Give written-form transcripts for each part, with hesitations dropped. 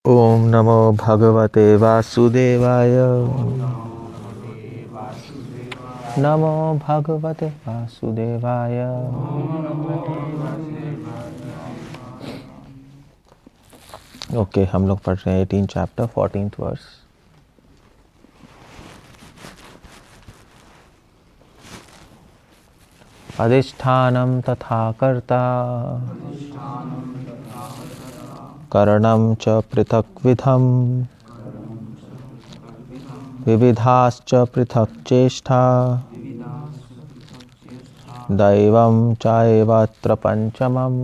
ओम नमो भगवते वासुदेवाय। नमो भगवते वासुदेवाय। ओके, हम लोग पढ़ रहे हैं 18 चैप्टर 14th वर्स। अधिष्ठानं तथा कर्ता करणं च पृथक्विधं विविधाश्च पृथक् चेष्टा दैवं चाएवत्र पंचमम्।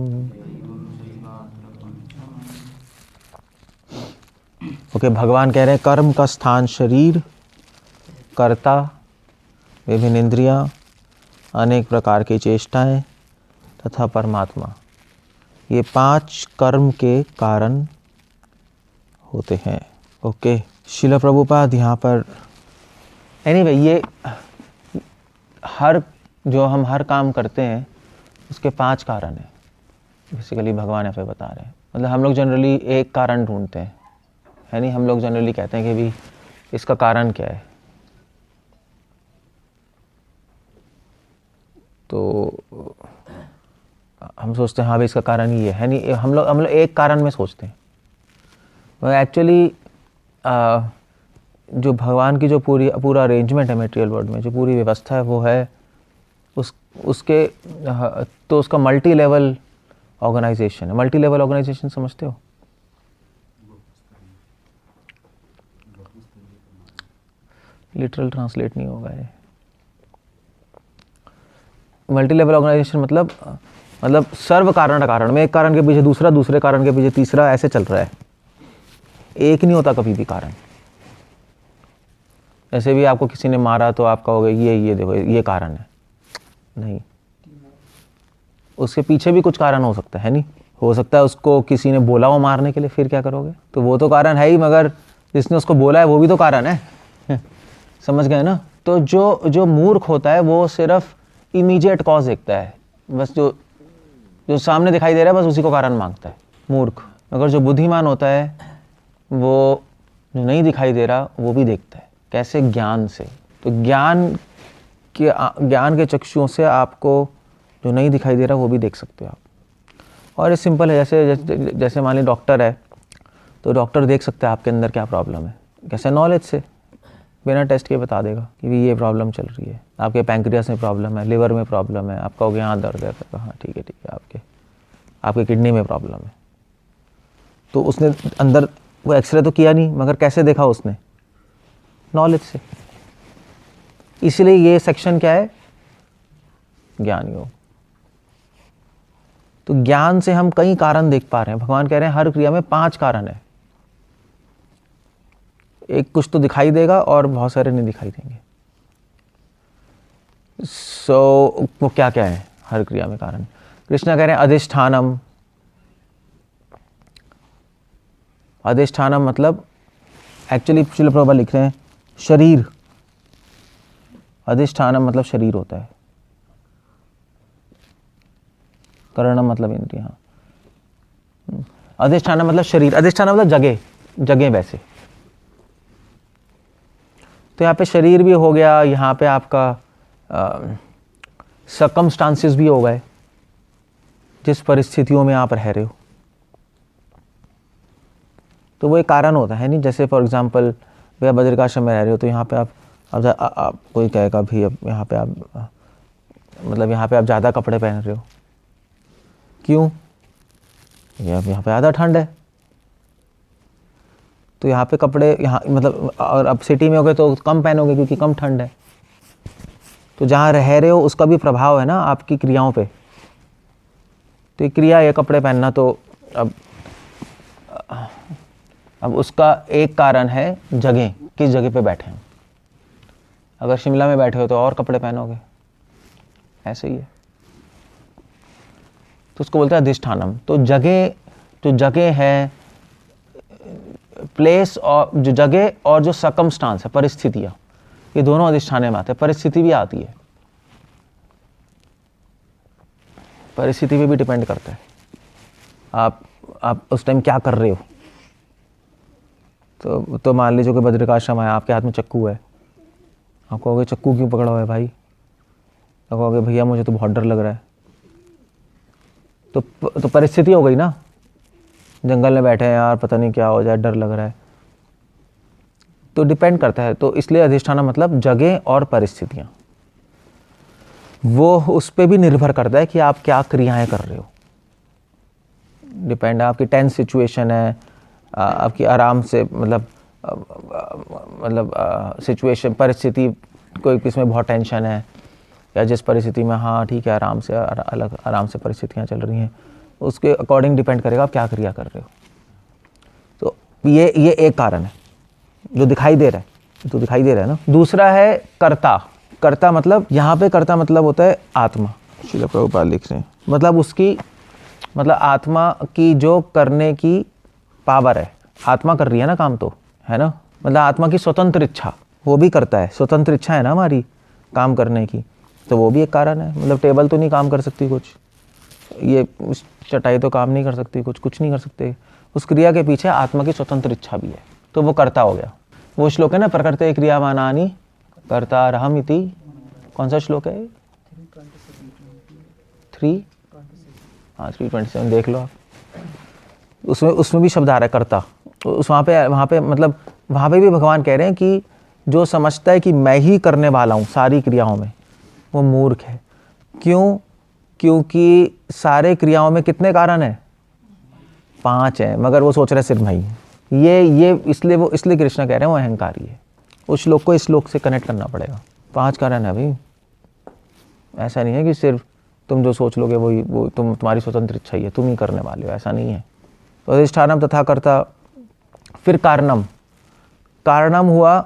ओके, भगवान कह रहे हैं कर्म का स्थान शरीर, कर्ता, विभिन्न इंद्रियां, अनेक प्रकार की चेष्टाएं तथा परमात्मा, ये 5 कर्म के कारण होते हैं। ओके, शिला प्रभुपाद यहाँ पर एनीवे ये हम हर काम करते हैं उसके 5 कारण हैं बेसिकली, भगवान यहाँ पे बता रहे हैं। मतलब हम लोग जनरली एक कारण ढूंढते हैं, है नहीं। हम लोग जनरली कहते हैं कि भी इसका कारण क्या है, तो हम सोचते हैं हाँ भाई इसका कारण ये है नहीं। हम लोग एक कारण में सोचते हैं। एक्चुअली जो भगवान की जो पूरा अरेंजमेंट है मटेरियल वर्ल्ड में, जो पूरी व्यवस्था है वो है उसके तो उसका मल्टी लेवल ऑर्गेनाइजेशन है। मल्टी लेवल ऑर्गेनाइजेशन समझते हो? लिटरल ट्रांसलेट नहीं होगा ये। मल्टी लेवल ऑर्गेनाइजेशन मतलब सर्व कारण कारण में एक कारण के पीछे दूसरा, दूसरे कारण के पीछे तीसरा, ऐसे चल रहा है। एक नहीं होता कभी भी कारण। ऐसे भी आपको किसी ने मारा तो आप कहोगे ये देखो ये कारण है, नहीं। उसके पीछे भी कुछ कारण हो सकता है नहीं। हो सकता है उसको किसी ने बोला हो मारने के लिए, फिर क्या करोगे? तो वो तो कारण है ही, मगर जिसने उसको बोला है वो भी तो कारण है। समझ गए ना? तो जो मूर्ख होता है वो सिर्फ इमीडिएट कॉज देखता है, बस जो सामने दिखाई दे रहा है बस उसी को कारण मांगता है, मूर्ख। मगर जो बुद्धिमान होता है वो जो नहीं दिखाई दे रहा वो भी देखता है। कैसे? ज्ञान से। तो ज्ञान के चक्षुओं से आपको जो नहीं दिखाई दे रहा वो भी देख सकते हो आप। और ये सिंपल है, जैसे मान ली डॉक्टर है तो डॉक्टर देख सकता है आपके अंदर क्या प्रॉब्लम है। कैसे? नॉलेज से, बिना टेस्ट के बता देगा कि भी ये प्रॉब्लम चल रही है, आपके पैंक्रियास में प्रॉब्लम है, लिवर में प्रॉब्लम है। आप कहोगे यहाँ दर्द है, तो हाँ ठीक है, आपके किडनी में प्रॉब्लम है। तो उसने अंदर वो एक्सरे तो किया नहीं, मगर कैसे देखा उसने? नॉलेज से। इसलिए ये सेक्शन क्या है? ज्ञान योग। तो ज्ञान से हम कई कारण देख पा रहे हैं। भगवान कह रहे हैं हर क्रिया में 5 कारण है। एक कुछ तो दिखाई देगा और बहुत सारे नहीं दिखाई देंगे। वो क्या क्या है हर क्रिया में कारण? कृष्ण कह रहे हैं अधिष्ठानम। अधिष्ठानम मतलब एक्चुअली शिल प्रभुपाद लिख रहे हैं शरीर। अधिष्ठानम मतलब शरीर होता है। करणम मतलब इंद्रियां। अधिष्ठानम मतलब शरीर। अधिष्ठानम मतलब जगह वैसे। तो यहाँ पे शरीर भी हो गया, यहाँ पे आपका सर्कमस्टांसेस भी हो गए, जिस परिस्थितियों में आप रह रहे हो। तो वो एक कारण होता है नहीं। जैसे फॉर एग्जांपल भैया बद्रिकाश्रम में रह रहे हो तो यहाँ पे आप कोई कहेगा भी अब यहाँ पे आप मतलब यहाँ पे आप ज़्यादा कपड़े पहन रहे हो, क्यों? यहाँ पे ज़्यादा ठंड है तो यहाँ पे कपड़े यहाँ मतलब, और अब सिटी में हो गए तो कम पहनोगे क्योंकि कम ठंड है। तो जहाँ रह रहे हो उसका भी प्रभाव है ना आपकी क्रियाओं पे। तो ये क्रिया, ये कपड़े पहनना, तो अब उसका एक कारण है जगह, किस जगह पे बैठे हैं। अगर शिमला में बैठे हो तो और कपड़े पहनोगे, ऐसे ही है। तो उसको बोलते हैं अधिष्ठानम। तो जो जगह है, प्लेस, और जो जगह और जो सर्कमस्टांस है, परिस्थितियां, ये दोनों अधिष्ठान में आते हैं। परिस्थिति भी आती है, परिस्थिति पे भी डिपेंड करता है आप उस टाइम क्या कर रहे हो। तो मान लीजिए कि बद्रिकाश्रम है, आपके हाथ में चक्कू है, आप कहोगे चक्कू क्यों पकड़ा हुआ है भाई? तो कहोगे भैया मुझे तो बहुत डर लग रहा है। तो परिस्थिति हो गई ना, जंगल में बैठे हैं यार, पता नहीं क्या हो जाए, डर लग रहा है। तो डिपेंड करता है। तो इसलिए अधिष्ठान मतलब जगह और परिस्थितियाँ, वो उस पर भी निर्भर करता है कि आप क्या क्रियाएं कर रहे हो। डिपेंड है, आपकी टेंस सिचुएशन है, आपकी आराम से मतलब सिचुएशन परिस्थिति, कोई किसमें बहुत टेंशन है या जिस परिस्थिति में हाँ ठीक है आराम से अलग आराम से परिस्थितियाँ चल रही हैं, उसके अकॉर्डिंग डिपेंड करेगा आप क्या क्रिया कर रहे हो। तो ये एक कारण है जो दिखाई दे रहा है, तो दिखाई दे रहा है ना। दूसरा है कर्ता। कर्ता मतलब यहाँ पे कर्ता मतलब होता है आत्मा। श्रील प्रभुपाद लिख रहे हैं मतलब उसकी मतलब आत्मा की जो करने की पावर है, आत्मा कर रही है ना काम, तो है ना, मतलब आत्मा की स्वतंत्र इच्छा, वो भी करता है। स्वतंत्र इच्छा है ना हमारी काम करने की, तो वो भी एक कारण है। मतलब टेबल तो नहीं काम कर सकती कुछ, ये चटाई तो काम नहीं कर सकती कुछ नहीं कर सकते। उस क्रिया के पीछे आत्मा की स्वतंत्र इच्छा भी है, तो वो कर्ता हो गया। वो श्लोक है ना, प्रकृते क्रियामानानि कर्तारहम् इति। कौन सा श्लोक है? 327 देख लो आप, उसमें भी शब्द आ रहा है कर्ता। वहाँ पे मतलब वहाँ पे भी भगवान कह रहे हैं कि जो समझता है कि मैं ही करने वाला हूँ सारी क्रियाओं में, वो मूर्ख है। क्यों? क्योंकि सारे क्रियाओं में कितने कारण हैं? 5 हैं, मगर वो सोच रहे सिर्फ मैं ही। ये इसलिए कृष्ण कह रहे हैं वो अहंकारी है। उस श्लोक को इस श्लोक से कनेक्ट करना पड़ेगा। 5 कारण है भाई, ऐसा नहीं है कि सिर्फ तुम जो सोच लोगे वो तुम्हारी स्वतंत्र इच्छा ही है, तुम ही करने वाले हो, ऐसा नहीं है। तो अधिष्ठानम तथा कर्ता, फिर कारणम। कारणम हुआ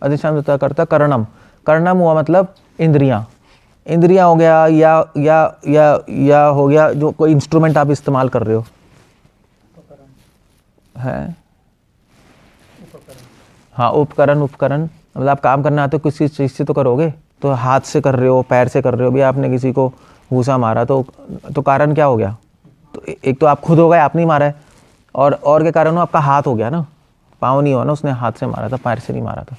अधिष्ठान तथा कर्ता। करणम हुआ मतलब इंद्रियां हो गया, या हो गया जो कोई इंस्ट्रूमेंट आप इस्तेमाल कर रहे हो है। हाँ, उपकरण मतलब आप काम करना आते हो, किसी चीज़ से तो करोगे, तो हाथ से कर रहे हो, पैर से कर रहे हो। भी आपने किसी को घूसा मारा तो कारण क्या हो गया? तो एक तो आप खुद हो गए, आप नहीं मारा है, और के कारण आपका हाथ हो गया ना, पाँव नहीं हुआ ना, उसने हाथ से मारा था, पैर से नहीं मारा था।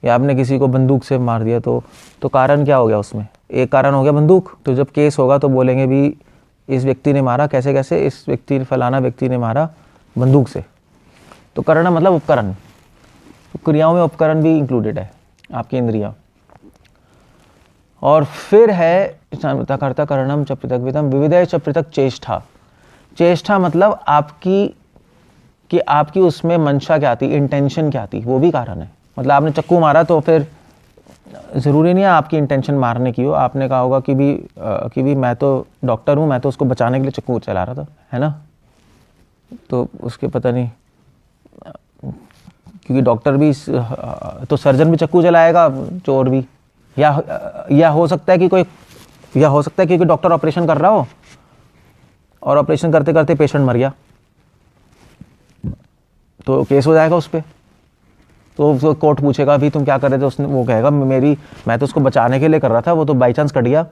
या आपने किसी को बंदूक से मार दिया तो कारण क्या हो गया उसमें? एक कारण हो गया बंदूक। तो जब केस होगा तो बोलेंगे भी इस व्यक्ति ने मारा, कैसे इस व्यक्ति फलाना व्यक्ति ने मारा बंदूक से। तो करण मतलब उपकरण, तो क्रियाओं में उपकरण भी इंक्लूडेड है, आपकी इंद्रियां। और फिर है कर्ता करणम च पृथक विदम विविधय च पृथक चेष्टा। चेष्टा मतलब आपकी उसमें मंशा क्या थी, इंटेंशन क्या थी, वो भी कारण है। मतलब आपने चक्कू मारा तो फिर ज़रूरी नहीं है आपकी इंटेंशन मारने की हो। आपने कहा होगा कि भी मैं तो डॉक्टर हूँ, मैं तो उसको बचाने के लिए चक्कू चला रहा था, है ना। तो उसके पता नहीं, क्योंकि डॉक्टर भी तो सर्जन भी चक्कू चलाएगा, चोर भी। या हो सकता है कि कोई डॉक्टर ऑपरेशन कर रहा हो और ऑपरेशन करते करते पेशेंट मर गया, तो केस हो जाएगा उस पर। तो कोर्ट पूछेगा भी तुम क्या कर रहे थे, उसने वो कहेगा मैं तो उसको बचाने के लिए कर रहा था, वो तो बाई चांस कट गया।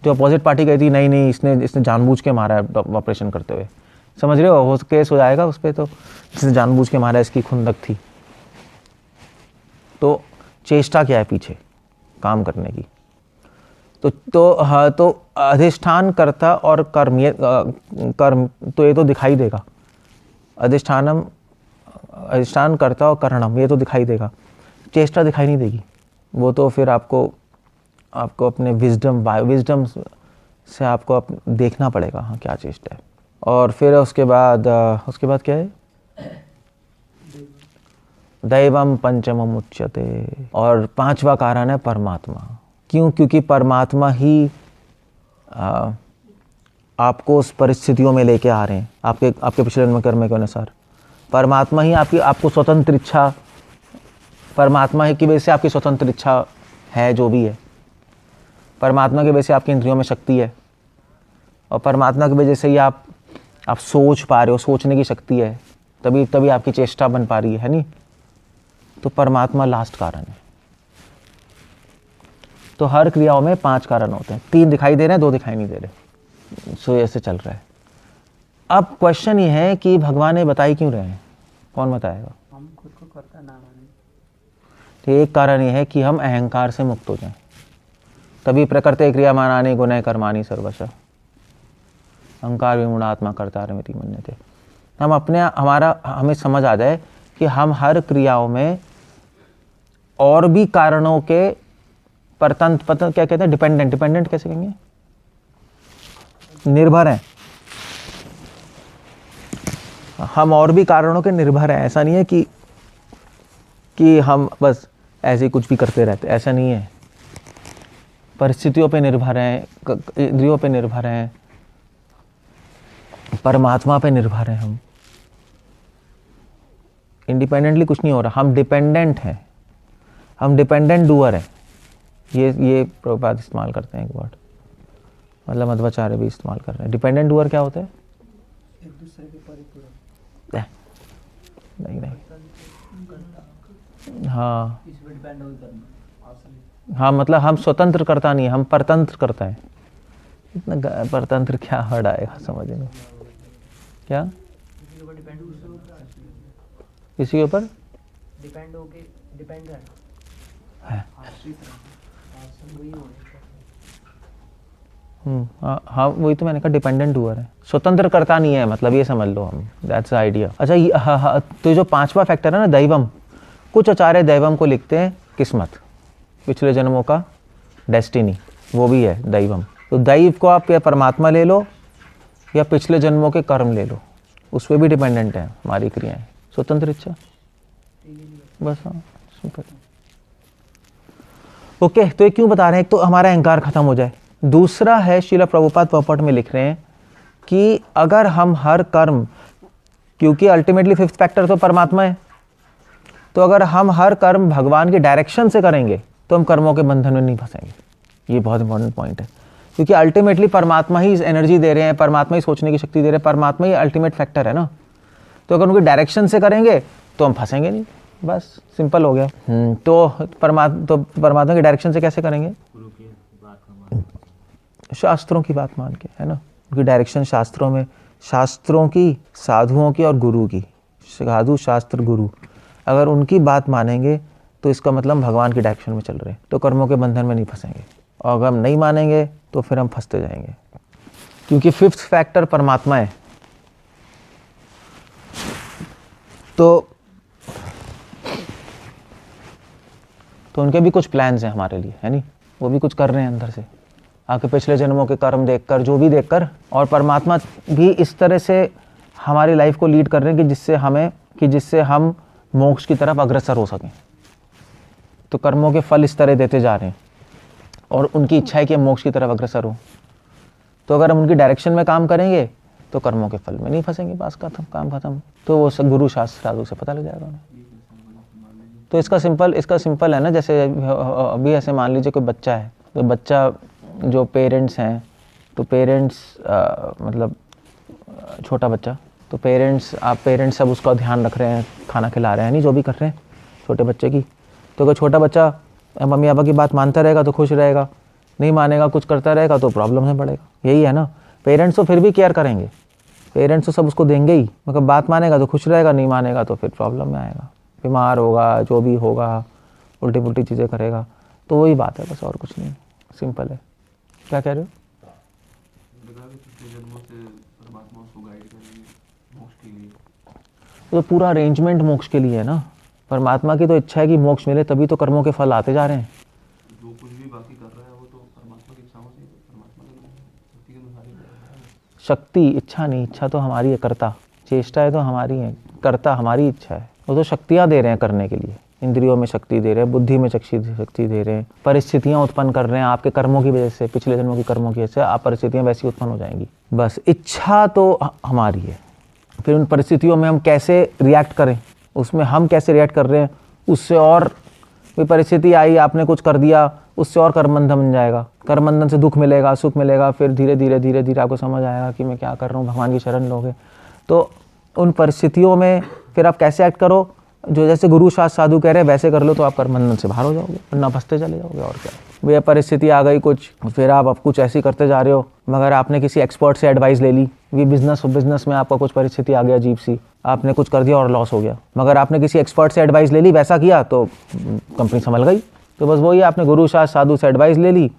जो अपोजिट पार्टी कहती नहीं इसने जानबूझ के मारा है ऑपरेशन करते हुए, समझ रहे हो, वो केस हो जाएगा उस पर। तो इसने जानबूझ के मारा, इसकी खुंदक थी। तो चेष्टा क्या है पीछे काम करने की? तो अधिष्ठान कर्ता और कर्म तो ये तो दिखाई देगा। अधिष्ठान कर्ता और करणम ये तो दिखाई देगा, चेष्टा दिखाई नहीं देगी। वो तो फिर आपको अपने विजडम से आपको देखना पड़ेगा, हाँ क्या चेष्टा है। और फिर उसके बाद क्या है? दैवम पंचमम उच्यते। और 5वां कारण है परमात्मा। क्यों? क्योंकि परमात्मा ही आपको उस परिस्थितियों में लेके आ रहे हैं, आपके पिछले जन्म कर्म के अनुसार। परमात्मा ही आपको स्वतंत्र इच्छा, परमात्मा ही की वजह से आपकी स्वतंत्र इच्छा है जो भी है। परमात्मा की वजह से आपकी इंद्रियों में शक्ति है, और परमात्मा की वजह से ही आप सोच पा रहे हो, सोचने की शक्ति है, तभी आपकी चेष्टा बन पा रही है नहीं। तो परमात्मा लास्ट कारण है। तो हर क्रियाओं में 5 कारण होते हैं, 3 दिखाई दे रहे हैं, 2 दिखाई नहीं दे रहे। सो ऐसे चल रहा है। अब क्वेश्चन ये है कि भगवान ने बताई क्यों रहे हैं? कौन बताएगा? हम खुद को करता ना माने। तो एक कारण ये है कि हम अहंकार से मुक्त हो जाएं, तभी प्रकृति क्रियमाणानि गुणैः कर्माणि सर्वशः अहंकार विमूढ़ात्मा कर्तारमिति मन्यते। हम अपने हमें समझ आ जाए कि हम हर क्रियाओं में और भी कारणों के परतंत्र क्या कहते हैं, डिपेंडेंट कैसे कहेंगे, निर्भर हैं। हम और भी कारणों के निर्भर हैं। ऐसा नहीं है कि हम बस ऐसे ही कुछ भी करते रहते, ऐसा नहीं है। परिस्थितियों पे निर्भर हैं, इंद्रियों पे निर्भर हैं, परमात्मा पे निर्भर हैं। हम इंडिपेंडेंटली कुछ नहीं हो रहा, हम डिपेंडेंट हैं, हम डिपेंडेंट डूअर हैं। ये प्रभुपाद इस्तेमाल करते हैं एक वर्ड, मतलब मध्वाचार्य भी इस्तेमाल कर रहे हैं। डिपेंडेंट डूअर क्या होता है? एक दूसरे के परिपूरक। नहीं, हाँ हाँ, मतलब हम स्वतंत्र करता नहीं, हम परतंत्र करता है। इतना परतंत्र क्या वर्ड आएगा समझ नहीं। क्या किसी के ऊपर डिपेंड होके डिपेंड है। हाँ, वही तो मैंने कहा, डिपेंडेंट डूअर है, स्वतंत्र करता नहीं है, मतलब ये समझ लो हम, दैट्स द आइडिया। अच्छा, तो जो पांचवा फैक्टर है ना, दैवम, कुछ आचार्य दैवम को लिखते हैं किस्मत, पिछले जन्मों का डेस्टिनी, वो भी है दैवम। तो दैव को आप या परमात्मा ले लो या पिछले जन्मों के कर्म ले लो, उस पर भी डिपेंडेंट है हमारी क्रियाएं। स्वतंत्र इच्छा, बस। हाँ, सिंपल। ओके, तो ये क्यों बता रहे हैं? एक तो हमारा अहंकार खत्म हो जाए, दूसरा है श्रील प्रभुपाद पॉपट में लिख रहे हैं कि अगर हम हर कर्म, क्योंकि अल्टीमेटली फिफ्थ फैक्टर तो परमात्मा है, तो अगर हम हर कर्म भगवान के डायरेक्शन से करेंगे तो हम कर्मों के बंधन में नहीं फंसेंगे। ये बहुत इंपॉर्टेंट पॉइंट है, क्योंकि अल्टीमेटली परमात्मा ही एनर्जी दे रहे हैं, परमात्मा ही सोचने की शक्ति दे रहे हैं, परमात्मा ही अल्टीमेट फैक्टर है ना। तो अगर उनके डायरेक्शन से करेंगे तो हम फंसेंगे नहीं, बस सिंपल हो गया। तो परमात्मा के डायरेक्शन से कैसे करेंगे? शास्त्रों की बात मान के, है ना। उनकी डायरेक्शन शास्त्रों में, शास्त्रों की, साधुओं की और गुरु की, साधु शास्त्र गुरु, अगर उनकी बात मानेंगे तो इसका मतलब भगवान की डायरेक्शन में चल रहे हैं, तो कर्मों के बंधन में नहीं फंसेंगे। और अगर हम नहीं मानेंगे तो फिर हम फंसते जाएंगे, क्योंकि फिफ्थ फैक्टर परमात्मा है। तो उनके भी कुछ प्लान्स हैं हमारे लिए, है नहीं, वो भी कुछ कर रहे हैं अंदर से, आपके पिछले जन्मों के कर्म देखकर, जो भी देखकर। और परमात्मा भी इस तरह से हमारी लाइफ को लीड कर रहे हैं कि जिससे हम मोक्ष की तरफ अग्रसर हो सकें। तो कर्मों के फल इस तरह देते जा रहे हैं और उनकी इच्छा है कि हम मोक्ष की तरफ अग्रसर हो। तो अगर हम उनकी डायरेक्शन में काम करेंगे तो कर्मों के फल में नहीं फंसेंगे, बस काम खत्म। तो वो सब गुरु शास्त्र साधु से पता लग जाएगा उन्हें। तो इसका सिंपल है ना, जैसे अभी ऐसे मान लीजिए कोई बच्चा है, तो बच्चा जो पेरेंट्स हैं, तो पेरेंट्स मतलब छोटा बच्चा, तो पेरेंट्स सब उसका ध्यान रख रहे हैं, खाना खिला रहे हैं, नहीं, जो भी कर रहे हैं छोटे बच्चे की। तो अगर छोटा बच्चा मम्मी पापा की बात मानता रहेगा तो खुश रहेगा, नहीं मानेगा, कुछ करता रहेगा तो प्रॉब्लम में पड़ेगा। यही है ना, पेरेंट्स तो फिर भी केयर करेंगे, पेरेंट्स तो सब उसको देंगे ही, मगर बात मानेगा तो खुश रहेगा, नहीं मानेगा तो फिर प्रॉब्लम में आएगा, बीमार होगा, जो भी होगा, उल्टी पुल्टी चीज़ें करेगा। तो वही बात है, बस और कुछ नहीं, सिंपल है। क्या कह रहे हो? तो पूरा अरेंजमेंट मोक्ष के लिए है ना। परमात्मा की तो इच्छा है कि मोक्ष मिले, तभी तो कर्मों के फल आते जा रहे हैं। जो कुछ भी बाकी कर रहा है वो तो परमात्मा की इच्छा से, परमात्मा की शक्ति, इच्छा नहीं, इच्छा तो हमारी है, कर्ता, चेष्टा है तो हमारी है, कर्ता हमारी इच्छा है। वो तो शक्तियाँ दे रहे हैं करने के लिए, इंद्रियों में शक्ति दे रहे हैं, बुद्धि में शक्ति दे रहे हैं, परिस्थितियाँ उत्पन्न कर रहे हैं आपके कर्मों की वजह से, पिछले जन्मों की कर्मों की वजह से आप परिस्थितियाँ वैसी उत्पन्न हो जाएंगी। बस इच्छा तो हमारी है, फिर उन परिस्थितियों में हम कैसे रिएक्ट करें, उसमें हम कैसे रिएक्ट कर रहे हैं, उससे और कोई परिस्थिति आई, आपने कुछ कर दिया, उससे और कर्म बंधन बन जाएगा, कर्म बंधन से दुख मिलेगा, सुख मिलेगा, फिर धीरे धीरे आपको समझ आएगा कि मैं क्या कर रहा हूँ, भगवान की शरण लोगे। तो उन परिस्थितियों में फिर आप कैसे एक्ट करो, जो जैसे गुरु शास्त्र साधु कह रहे हैं वैसे कर लो, तो आप कर्म बंधन से बाहर हो जाओगे, वरना फंसते चले जाओगे। और क्या, भैया परिस्थिति आ गई कुछ, फिर आप कुछ ऐसी करते जा रहे हो, मगर आपने किसी एक्सपर्ट से एडवाइस ले ली, ये बिजनेस में आपका कुछ परिस्थिति आ गया अजीब सी, आपने कुछ कर दिया और लॉस हो गया। मगर आपने किसी एक्सपर्ट से एडवाइस ले ली, वैसा किया तो कंपनी संभल गई। तो बस वही, आपने गुरु शास्त्र साधु से एडवाइस ले ली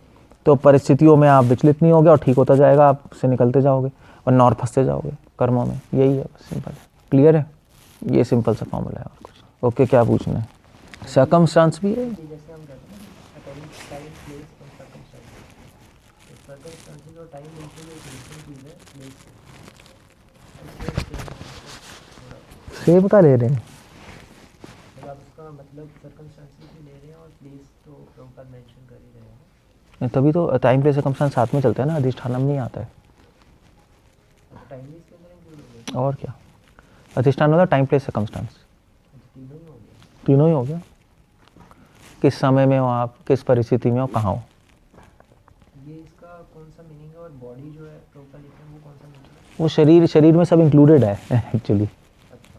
तो परिस्थितियों में आप विचलित नहीं होगे और ठीक होता जाएगा, आप से निकलते जाओगे और और फंसते जाओगे कर्मों में। यही है, बस सिंपल है। क्लियर है? ये सिंपल सा फॉर्मूला है और कुछ। ओके, क्या पूछना है? सर्कमस्टांस भी है। जैसे हम कहते हैं ना according time place and circumstances, तो सर्कमस्टेंसेस और टाइम बिल्कुल एक डिफरेंट चीज़ है प्लेस। सेब का ले रहे हैं? जब आप उसका मतलब सर्कमस्टेंसेस भी ले रहे हैं और प्लेस तो प्रॉपर मेंशन कर ही रहे हैं। नहीं, तभी तो टाइम प्लेस सर्कमस्टांस साथ में चलते हैं ना, अधिष्ठानम नहीं आता है। टाइम भी इसके अंदर इंक्लूड हो गया, और क्या, अधिष्ठान होता है टाइम प्लेस सर्कमस्टांस, तीनों ही हो गया। तीनों ही हो गया। किस समय में हो आप, किस परिस्थिति में हो, कहाँ हो। ये इसका कौन सा मीनिंग है और बॉडी जो है प्रॉपर लिखा है वो कौन सा मीनिंग है? वो शरीर में सब इंक्लूडेड है एक्चुअली। अच्छा,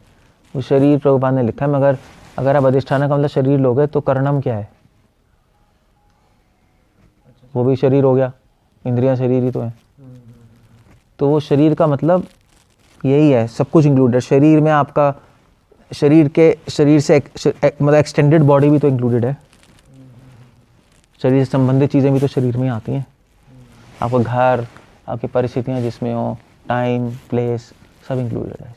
वो शरीर प्रभुपाद ने लिखा है, मगर अगर आप अधिष्ठान का मतलब शरीर लोगे तो कर्णम क्या है? अच्छा। वो भी शरीर हो गया, इंद्रियां शरीर ही तो है। तो वो शरीर का मतलब यही है, सब कुछ इंक्लूडेड। शरीर में आपका शरीर से मतलब एक्सटेंडेड बॉडी भी तो इंक्लूडेड है। शरीर से संबंधित चीज़ें भी तो शरीर में ही आती हैं। आपका घर, आपकी परिस्थितियाँ जिसमें हो, टाइम प्लेस, सब इंक्लूडेड है।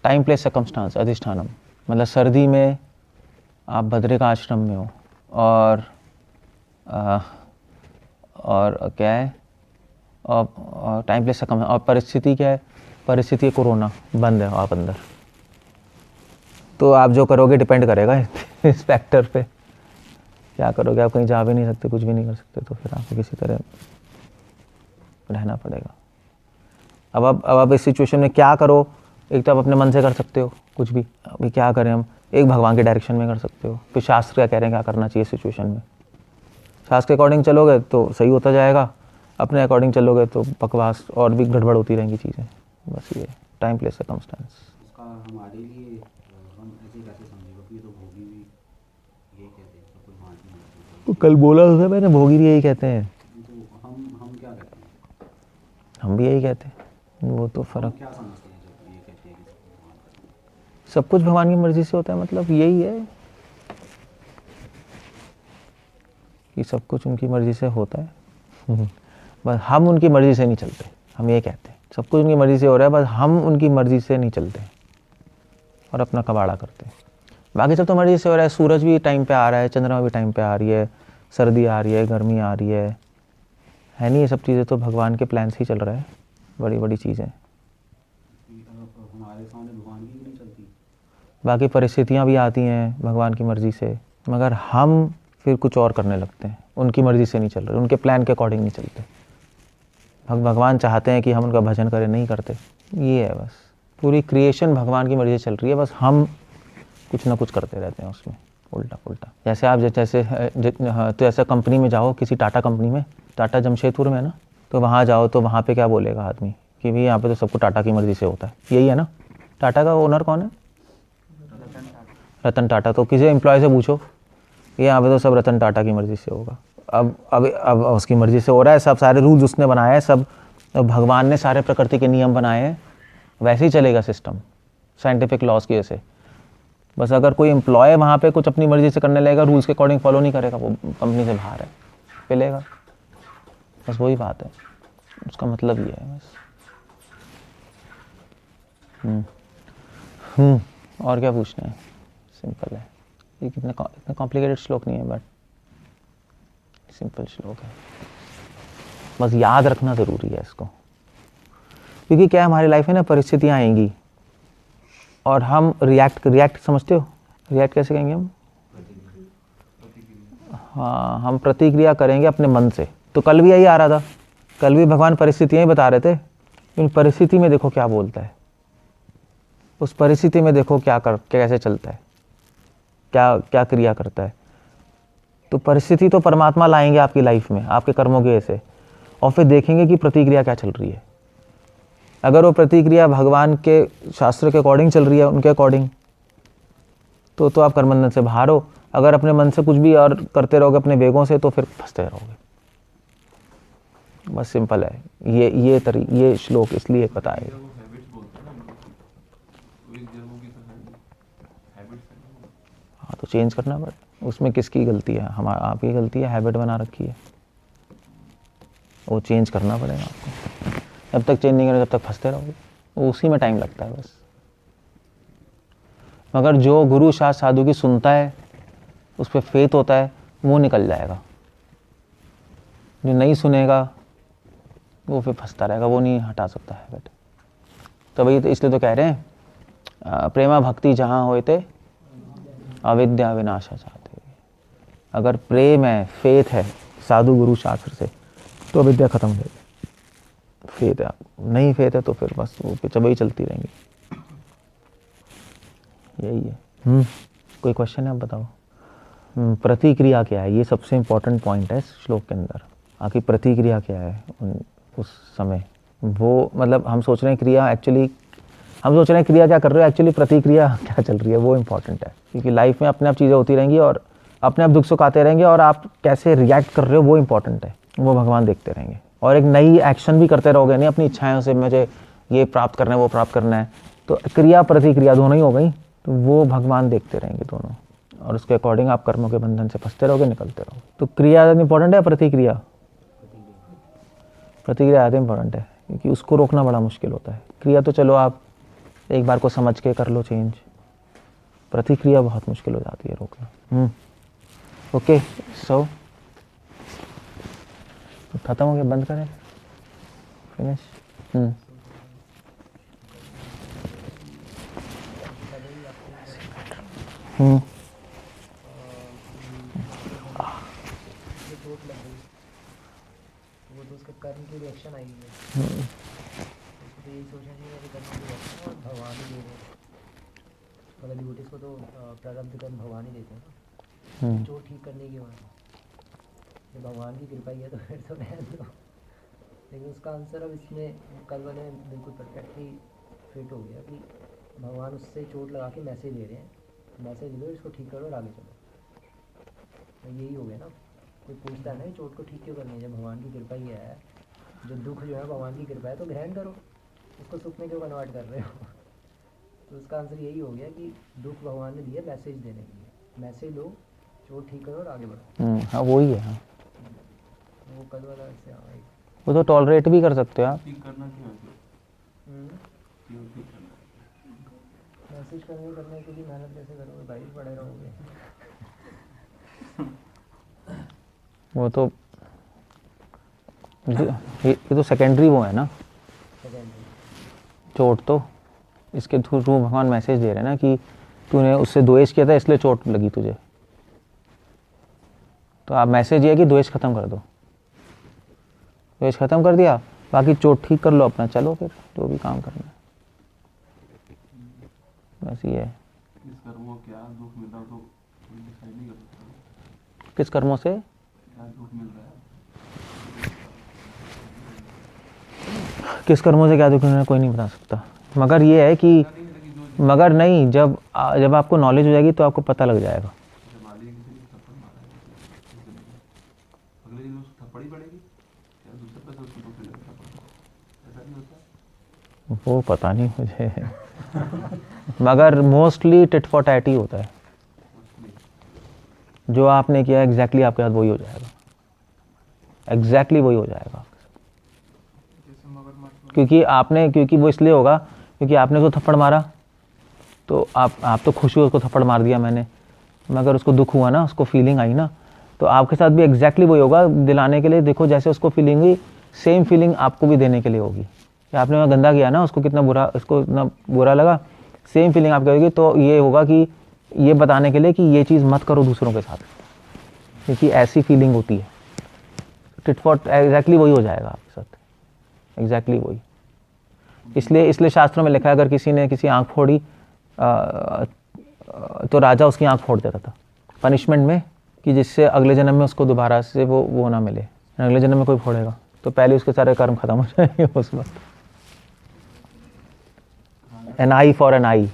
टाइम प्लेस सर्कमस्टांस अधिष्ठानम मतलब सर्दी में आप बद्रिका आश्रम में हो और क्या है, और टाइम प्लेस सर्कम, और परिस्थिति क्या है? परिस्थिति है कोरोना, बंद है आप अंदर। तो आप जो करोगे डिपेंड करेगा इस फैक्टर पे। क्या करोगे? आप कहीं जा भी नहीं सकते, कुछ भी नहीं कर सकते, तो फिर आपको किसी तरह रहना पड़ेगा। अब आप इस सिचुएशन में क्या करो? एक तो आप अपने मन से कर सकते हो कुछ भी, अभी क्या करें हम, एक भगवान के डायरेक्शन में कर सकते हो। फिर शास्त्र क्या कह रहे हैं क्या करना चाहिए सिचुएशन में, शास्त्र के अकॉर्डिंग चलोगे तो सही होता जाएगा, अपने अकॉर्डिंग चलोगे तो बकवास और भी गड़बड़ होती रहेंगी चीज़ें। बस ये टाइम प्लेस सर्कमस्टेंस। इसका हमारे लिए हम ऐसे कैसे समझेगा कि ये तो भोगी भी यही कहते हैं, सब कुछ बांटना है। तो कल बोला था मैंने, भोगी भी यही कहते हैं। तो हम क्या कहते हैं? हम भी यही कहते हैं। वो तो हम फ़र्क, क्या समझते हैं जब ये कहते हैं कि सब कुछ बांटना है? सब कुछ भगवान की मर्जी से होता है, मतलब यही है कि सब कुछ उनकी मर्जी से होता है। बस हम उनकी मर्जी से नहीं चलते, हम ये कहते हैं सब कुछ उनकी मर्जी से हो रहा है, बस हम उनकी मर्जी से नहीं चलते और अपना कबाड़ा करते हैं। बाकी सब तो मर्जी से हो रहा है। सूरज भी टाइम पे आ रहा है, चंद्रमा भी टाइम पे आ रही है, सर्दी आ रही है, गर्मी आ रही है नहीं? ये सब चीज़ें तो भगवान के प्लान से ही चल रहा है, बड़ी बड़ी चीज़ें। हमारे सामने भगवान की भी नहीं चलती। बाकी परिस्थितियाँ भी आती हैं भगवान की मर्जी से, मगर हम फिर कुछ और करने लगते हैं, उनकी मर्जी से नहीं चल रहे, उनके प्लान के अकॉर्डिंग नहीं चलते। भगवान चाहते हैं कि हम उनका भजन करें, नहीं करते। ये है बस, पूरी क्रिएशन भगवान की मर्जी से चल रही है, बस हम कुछ ना कुछ करते रहते हैं उसमें उल्टा पुल्टा। जैसे आप तो ऐसा कंपनी में जाओ, किसी टाटा कंपनी में, टाटा जमशेदपुर में है ना, तो वहाँ जाओ तो वहाँ पे क्या बोलेगा आदमी कि भाई यहाँ पे तो सबको टाटा की मर्जी से होता है। यही है ना? टाटा का ओनर कौन है? रतन टाटा। तो किसी एम्प्लॉय से पूछो, ये यहाँ पे तो सब रतन टाटा की मर्जी से होगा। अब उसकी मर्जी से हो रहा है, सब सारे रूल्स उसने बनाए हैं, सब भगवान ने सारे प्रकृति के नियम बनाए हैं, वैसे ही चलेगा सिस्टम साइंटिफिक लॉज की वजह से। बस अगर कोई एम्प्लॉय वहाँ पे कुछ अपनी मर्जी से करने लगेगा, रूल्स के अकॉर्डिंग फॉलो नहीं करेगा, वो कंपनी से बाहर है, पिलेगा। बस वही बात है, उसका मतलब ये है बस। और क्या पूछना है? सिंपल है ये, इतना कॉम्प्लिकेटेड श्लोक नहीं है, बट सिंपल श्लोक है। बस याद रखना ज़रूरी है इसको, क्योंकि क्या है हमारी लाइफ में ना परिस्थितियाँ आएंगी और हम रिएक्ट समझते हो? रिएक्ट कैसे कहेंगे हम? हाँ, हम प्रतिक्रिया करेंगे अपने मन से। तो कल भी यही आ रहा था, कल भी भगवान परिस्थितियाँ ही बता रहे थे। इन परिस्थिति में देखो क्या बोलता है, उस परिस्थिति में देखो कैसे चलता है, क्या क्रिया करता है। तो परिस्थिति तो परमात्मा लाएंगे आपकी लाइफ में, आपके कर्मों के ऐसे, और फिर देखेंगे कि प्रतिक्रिया क्या चल रही है। अगर वो प्रतिक्रिया भगवान के शास्त्र के अकॉर्डिंग चल रही है, उनके अकॉर्डिंग, तो आप कर्मबंधन से बाहर हो। अगर अपने मन से कुछ भी और करते रहोगे अपने वेगों से, तो फिर फंसते रहोगे। बस सिंपल है ये श्लोक इसलिए बताया। वो हैबिट्स बोलते तो एक जन्मों की तरह हैबिट्स है ना, हाँ तो चेंज करना पड़ेगा। उसमें किसकी गलती है? हमारा, आपकी गलती है, हैबिट बना रखी है, वो चेंज करना पड़ेगा आपको। जब तक चेंज नहीं करें तब तक फंसते रहोगे, उसी में टाइम लगता है बस। मगर जो गुरु शास्त्र साधु की सुनता है, उस पर फेथ होता है, वो निकल जाएगा। जो नहीं सुनेगा वो फिर फंसता रहेगा, वो नहीं हटा सकता हैबिट। तो भाई, तो इसलिए तो कह रहे हैं प्रेमा भक्ति जहाँ होए थे अविद्या विनाशा चाहते। अगर प्रेम है, फेथ है साधु गुरु शास्त्र से, तो अविद्या खत्म हो जाएगी। फेथ है, नहीं फेथ है तो फिर बस वो चबई चलती रहेंगी। यही है। कोई क्वेश्चन है? आप बताओ। प्रतिक्रिया क्या है? ये सबसे इम्पोर्टेंट पॉइंट है इस श्लोक के अंदर। आखिर प्रतिक्रिया क्या है उस समय? वो मतलब हम सोच रहे हैं क्रिया, एक्चुअली हम सोच रहे हैं क्रिया क्या कर रहे हो, एक्चुअली प्रतिक्रिया क्या चल रही है, वो इम्पोर्टेंट है। क्योंकि लाइफ में अपने आप चीज़ें होती रहेंगी और अपने आप दुख सुख आते रहेंगे, और आप कैसे रिएक्ट कर रहे हो वो इम्पोर्टेंट है। वो भगवान देखते रहेंगे। और एक नई एक्शन भी करते रहोगे, नहीं अपनी इच्छाओं से मुझे ये प्राप्त करना है वो प्राप्त करना है, तो क्रिया प्रतिक्रिया दोनों ही हो गई, तो वो भगवान देखते रहेंगे दोनों, और उसके अकॉर्डिंग आप कर्मों के बंधन से फंसते रहोगे, निकलते रहोगे। तो क्रिया इंपॉर्टेंट है, प्रतिक्रिया? प्रतिक्रिया ज़्यादा इंपॉर्टेंट है, क्योंकि उसको रोकना बड़ा मुश्किल होता है। क्रिया तो चलो आप एक बार को समझ के कर लो चेंज, प्रतिक्रिया बहुत मुश्किल हो जाती है रोकना। ओके, सो खत्म हो गया, बंद करें, फिनिश। चोट लग गई, वो तो उसके कर्म की रिएक्शन आई है। उसको तो यही सोचना चाहिए कि कर्म की रिएक्शन और भगवान ही दे रहे हैं। मतलब डिवोटीज को तो प्रारब्ध कर्म भगवान ही देते हैं ना, चोट ठीक करने की बात। जब भगवान की कृपा ही है तो फिर तो रहने दो। लेकिन उसका आंसर अब इसमें कल वाले बिल्कुल परफेक्टली फिट हो गया कि भगवान उससे चोट लगा के मैसेज दे रहे हैं, मैसेज दो, इसको ठीक करो और आगे चलो। तो यही हो गया ना। कोई पूछता है ना चोट को ठीक क्यों करनी है, जब भगवान की कृपा ही है, जो दुख जो है भगवान की कृपा है, तो ग्रहण करो, उसको सुख में क्यों कन्वर्ट कर रहे हो। तो उसका आंसर यही हो गया कि दुख भगवान ने दिया मैसेज देने के लिए, मैसेज लो, चोट ठीक करो और आगे बढ़ो। हाँ वही है। हाँ वो कल वाला ऐसे वो तो टॉलरेट भी कर सकते हो आप। ठीक करना क्यों है? क्यों ठीक करना? मैसेज करने के लिए मेहनत कैसे करोगे भाई, पड़े रहोगे। वो तो ये तो सेकेंडरी वो है ना, चोट तो इसके थ्रू भगवान मैसेज दे रहे हैं ना कि तूने उससे द्वेष किया था इसलिए चोट लगी तुझे, तो आप मैसेज ये है कि द्वेष खत्म कर दो। द्वेष खत्म कर दिया, बाकी चोट ठीक कर लो अपना, चलो फिर जो भी काम करना है, बस ये है। इस कर्मों क्या दुख मिल रहा तो कोई डिसाइड नहीं कर सकता। किस कर्मों से क्या दुख मिल रहा है? किस कर्मों से क्या दुख मिलना कोई नहीं बता सकता, मगर ये है कि मगर नहीं, जब आपको नॉलेज हो जाएगी तो आपको पता लग जाएगा। माली किसी ने थप्पड़ मारा है, अगले दिन उसको थप्पड़ ही पड़ेगी, क्या दूसरे पैसे उसको दुख मिलेगा थप्पड़? ऐसा नहीं होता? वो पता नहीं मुझे मगर मोस्टली टिट फॉर टैट ही होता है। जो आपने किया एग्जैक्टली आपके साथ वही हो जाएगा, एग्जैक्टली वही हो जाएगा। क्योंकि वो इसलिए होगा क्योंकि आपने उसको थप्पड़ मारा, तो आप तो खुश हुए उसको थप्पड़ मार दिया मैंने, मगर उसको दुख हुआ ना, उसको फीलिंग आई ना, तो आपके साथ भी एग्जैक्टली वही होगा। दिलाने के लिए देखो, जैसे उसको फीलिंग हुई सेम फीलिंग आपको भी देने के लिए होगी। कि आपने वहाँ गंदा किया ना, उसको इतना बुरा लगा, सेम फीलिंग आपकी होगी। तो ये होगा कि ये बताने के लिए कि ये चीज़ मत करो दूसरों के साथ, क्योंकि ऐसी फीलिंग होती है। टिट फॉर एग्जैक्टली वही हो जाएगा आपके साथ, एग्जैक्टली वही। इसलिए शास्त्रों में लिखा है, अगर किसी ने किसी आँख फोड़ी तो राजा उसकी आँख फोड़ देता था पनिशमेंट में, कि जिससे अगले जन्म में उसको दोबारा से वो ना मिले। अगले जन्म में कोई फोड़ेगा तो पहले उसके सारे कर्म खत्म हो जाएंगे उस वक्त। एन आई फॉर एन आई,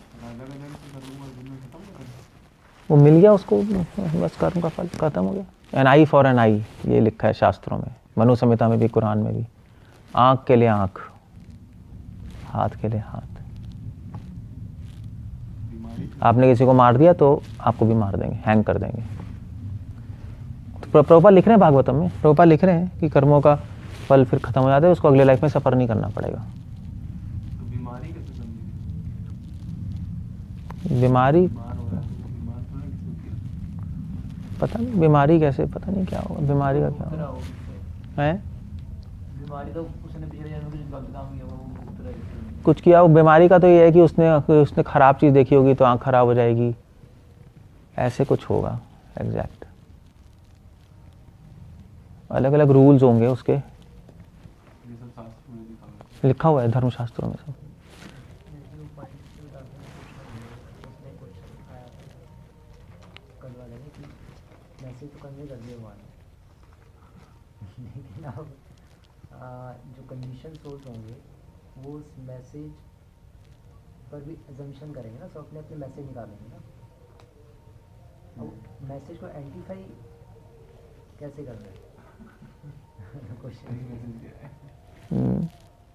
वो मिल गया उसको, बस कर्म का फल खत्म हो गया। एन आई फॉर एन आई, ये लिखा है शास्त्रों में, मनु संहिता में भी, कुरान में भी। आँख के लिए आँख, हाथ के लिए हाथ। आपने किसी को मार दिया तो आपको भी मार देंगे, हैंग कर देंगे। तो प्रभुपाद लिख रहे हैं भागवतम में, प्रभुपाद लिख रहे हैं कि कर्मों का फल फिर खत्म हो जाता है, उसको अगले लाइफ में सफ़र नहीं करना पड़ेगा। तो बीमारी कैसे समझेंगे? बीमारी बीमार हो रहा है तो बीमार तो नहीं किसी को? पता नहीं, बीमारी कैसे, पता नहीं क्या होगा, बीमारी का क्या उतरा होगा हो उससे। है। बीमारी तो उसने पिछले जन्म में कुछ गलत काम किया होगा, वो उतरा है। कुछ किया हो, बीमारी का तो ये है कि उसने ख़राब चीज़ देखी होगी तो आँख खराब हो जाएगी, ऐसे कुछ होगा एग्जैक्ट। अलग अलग रूल्स होंगे उसके, ये सब शास्त्र में लिखा हुआ है। लिखा हुआ है धर्मशास्त्रों में सब। उसने क्वेश्चन आया था कल वाले ने कि मैसेज तो कन्वे कर दिया भगवान ने, लेकिन अब जो कंडीशन सोर्स होंगे वो उस मैसेज पर भी एजम्पशन करेंगे ना, सब अपने अपने मैसेज निकालेंगे ना। अब मैसेज को आइडेंटिफाई कैसे करना है क्वेश्चन।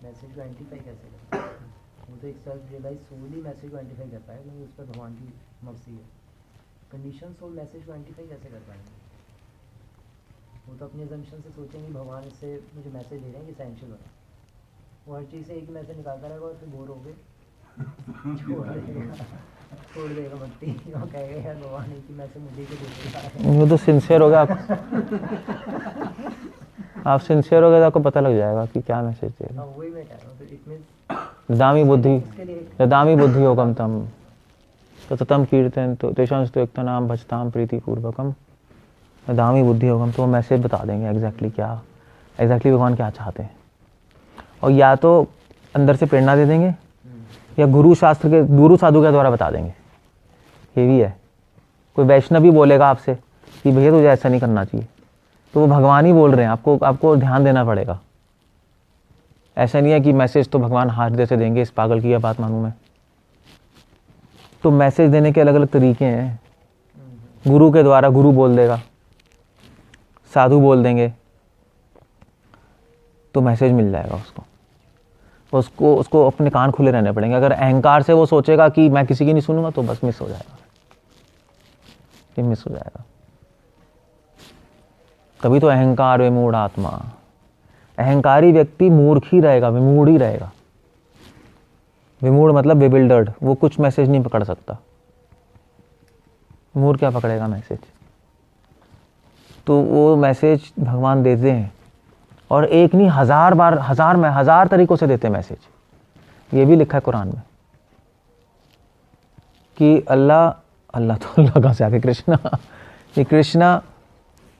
मैसेज को आइडेंटिफाई कैसे करना है? वो तो एक सेल्फ रियलाइज सोल ही मैसेज को आइडेंटिफाई कर पाएगा, क्योंकि उस पर भगवान की मर्जी है। कंडीशन सोल मैसेज को आइडेंटिफाई कैसे कर पाएंगे? वो तो अपनी एजम्पशन से सोचेंगे भगवान इससे मुझे मैसेज दे रहे हैं कि एसेंशियल हो रहा है, वो हर चीज़ से एक ही मैसेज निकालता रहेगा और फिर बोर हो गए छोड़ देगा भक्ति, वो कहेगा यार भगवान एक ही मैसेज मुझे के देगा। वो तो सिंसियर हो गया आप सिंसियर हो गए तो आपको पता लग जाएगा कि क्या मैसेज दे रहा हाँ वही मैं कह रहा हूँ, तो इट मीन्स है। दामी बुद्धि, इसके लिए दामी बुद्धि योगम तम तो तम कीर्तन तो तेषां स्तुक्ता नाम भजताम प्रीति पूर्वकम, दामी बुद्धि योगम। तो वो मैसेज बता देंगे एग्जैक्टली भगवान क्या चाहते हैं, और या तो अंदर से प्रेरणा दे देंगे या गुरु साधु के द्वारा बता देंगे। ये भी है, कोई वैष्णव भी बोलेगा आपसे कि भैया तुझे ऐसा नहीं करना चाहिए, तो वो भगवान ही बोल रहे हैं, आपको ध्यान देना पड़ेगा। ऐसा नहीं है कि मैसेज तो भगवान हृदय से देंगे, इस पागल की यह बात मानूं मैं। तो मैसेज देने के अलग अलग तरीके हैं। गुरु के द्वारा गुरु बोल देगा, साधु बोल देंगे, तो मैसेज मिल जाएगा उसको अपने कान खुले रहने पड़ेंगे। अगर अहंकार से वो सोचेगा कि मैं किसी की नहीं सुनूंगा तो बस मिस हो जाएगा, ये मिस हो जाएगा। तभी तो अहंकार विमूढ़ आत्मा, अहंकारी व्यक्ति मूर्ख ही रहेगा, विमूढ़ ही रहेगा। विमूढ़ मतलब बेबिल्डर्ड, वो कुछ मैसेज नहीं पकड़ सकता। मूर्ख क्या पकड़ेगा मैसेज? तो वो मैसेज भगवान देते हैं, और एक नहीं हजार तरीकों से देते हैं मैसेज। ये भी लिखा है कुरान में कि अल्लाह तो अल्लाह कहाँ से आके कृष्णा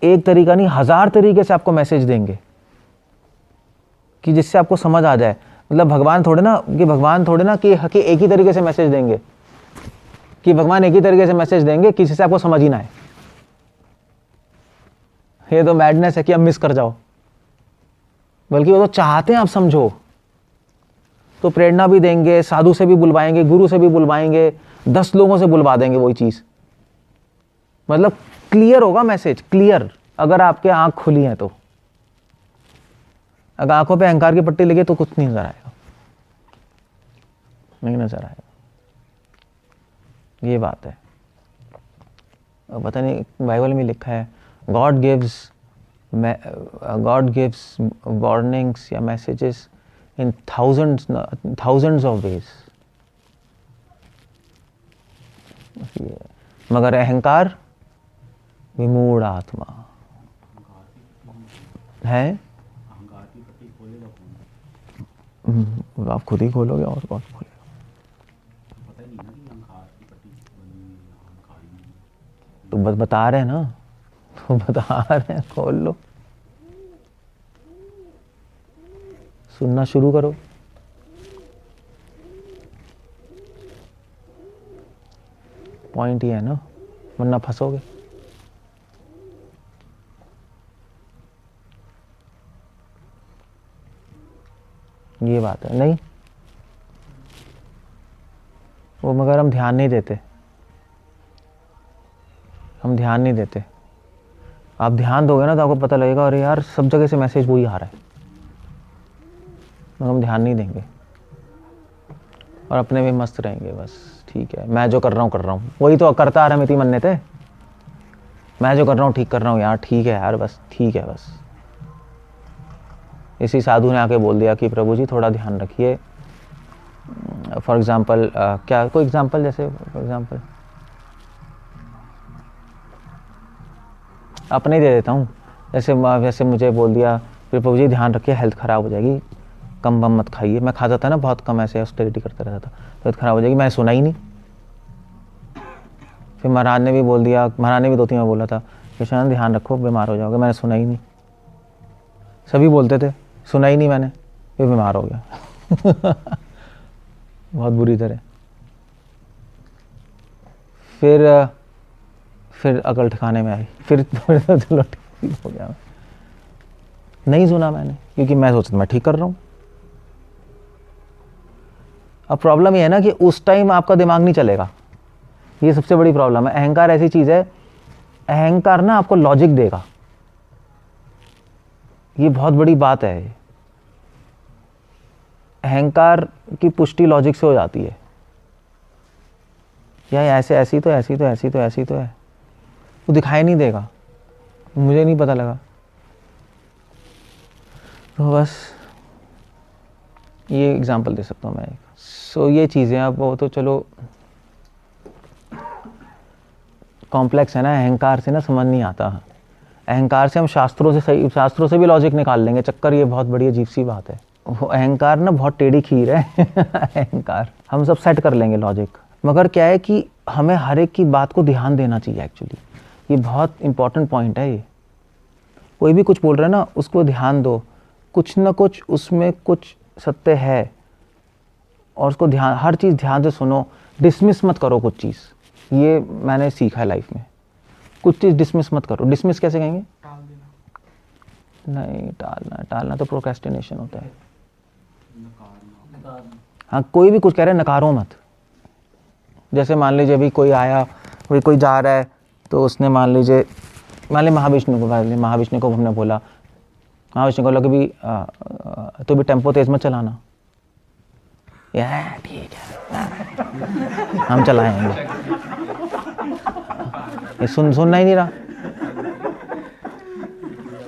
एक तरीका नहीं 1000 तरीके से आपको मैसेज देंगे कि जिससे आपको समझ आ जाए। मतलब भगवान थोड़े ना कि एक ही तरीके से मैसेज देंगे, कि भगवान एक ही तरीके से मैसेज देंगे किसी से आपको समझ ही ना आए। ये तो मैडनेस है कि आप मिस कर जाओ, बल्कि वो तो चाहते हैं आप समझो। तो प्रेरणा भी देंगे, साधु से भी बुलवाएंगे, गुरु से भी बुलवाएंगे, 10 लोगों से बुलवा देंगे वही चीज। मतलब क्लियर होगा मैसेज, क्लियर। अगर आपके आंख खुली है तो, अगर आंखों पे अहंकार की पट्टी लगी तो कुछ नहीं नजर आएगा, नहीं नजर आएगा। ये बात है। पता नहीं बाइबल में लिखा है गॉड गिव्स वार्निंग्स या messages in thousands of ways। मगर अहंकार विमूढ़ आत्मा है। अहंकार की पट्टी खोलेगा कौन? आप खुद ही खोलोगे और कौन खोलेगा? पता ही नहीं ना कि अहंकार की पट्टी बनी हुई है, अहंकार ही नहीं। तो बस बता रहे हैं ना, तो बता रहे हैं, खोल लो, सुनना शुरू करो। पॉइंट ये है ना, वरना फंसोगे। ये बात है नहीं, वो मगर हम ध्यान नहीं देते, आप ध्यान दोगे ना तो आपको पता लगेगा अरे यार सब जगह से मैसेज वही आ रहा है, मगर हम ध्यान नहीं देंगे और अपने में मस्त रहेंगे बस। ठीक है, मैं जो कर रहा हूँ वही तो करता आ रहा मिति मन्ने थे, मैं जो कर रहा हूँ ठीक कर रहा हूँ यार, ठीक है यार, बस ठीक है बस। इसी साधु ने आके बोल दिया कि प्रभु जी थोड़ा ध्यान रखिए। फॉर एग्जाम्पल क्या, कोई एग्जाम्पल, जैसे फॉर एग्जाम्पल अपने ही दे देता हूँ। जैसे मुझे बोल दिया फिर प्रभु जी ध्यान रखिए, हेल्थ ख़राब हो जाएगी, कम बम मत खाइए। मैं खाता था ना बहुत कम, ऐसे ऑस्टेरिटी करता रहता था, हेल्थ ख़राब हो जाएगी। मैंने सुना ही नहीं। फिर महाराज ने भी बोल दिया, महाराज ने भी 2-3 बार बोला था कृष्ण ध्यान रखो बीमार हो जाओगे। मैंने सुना ही नहीं। सभी बोलते थे, सुना ही नहीं मैंने, फिर बीमार हो गया बहुत बुरी तरह। फिर अकल ठिकाने में आई, फिर तो चलो ठीक हो गया। नहीं सुना मैंने, क्योंकि मैं सोचता मैं ठीक कर रहा हूँ। अब प्रॉब्लम ये है ना कि उस टाइम आपका दिमाग नहीं चलेगा, ये सबसे बड़ी प्रॉब्लम है। अहंकार ऐसी चीज है, अहंकार ना आपको लॉजिक देगा, ये बहुत बड़ी बात है। अहंकार की पुष्टि लॉजिक से हो जाती है, या ऐसे ऐसी तो ऐसी तो ऐसी तो ऐसी तो है, वो दिखाई नहीं देगा, मुझे नहीं पता लगा। तो बस ये एग्जांपल दे सकता हूँ मैं एक। सो ये चीज़ें अब वो तो चलो कॉम्प्लेक्स है ना, अहंकार से ना समझ नहीं आता। अहंकार से हम शास्त्रों से भी लॉजिक निकाल लेंगे, चक्कर ये बहुत बड़ी अजीब सी बात है। वो अहंकार ना बहुत टेढ़ी खीर है अहंकार हम सब सेट कर लेंगे लॉजिक, मगर क्या है कि हमें हर एक की बात को ध्यान देना चाहिए। एक्चुअली ये बहुत इंपॉर्टेंट पॉइंट है। ये कोई भी कुछ बोल रहा है ना, उसको ध्यान दो, कुछ ना कुछ उसमें कुछ सत्य है, और उसको ध्यान, हर चीज़ ध्यान से सुनो, डिसमिस मत करो कुछ चीज़। ये मैंने सीखा है लाइफ में, कुछ चीज़ डिसमिस मत करो। डिसमिस कैसे कहेंगे? टाल देना। नहीं, टालना तो प्रोक्रेस्टिनेशन होता है। हाँ, कोई भी कुछ कह रहे हैं नकारो मत। जैसे मान लीजिए अभी कोई आया, कोई जा रहा है, तो उसने मान लीजिए महाविष्णु को हमने बोला, महाविष्णु को बोला कि भी तो भी टेम्पो तेज मत चलाना। ठीक है हम चलाएंगे। ये सुनना ही नहीं रहा।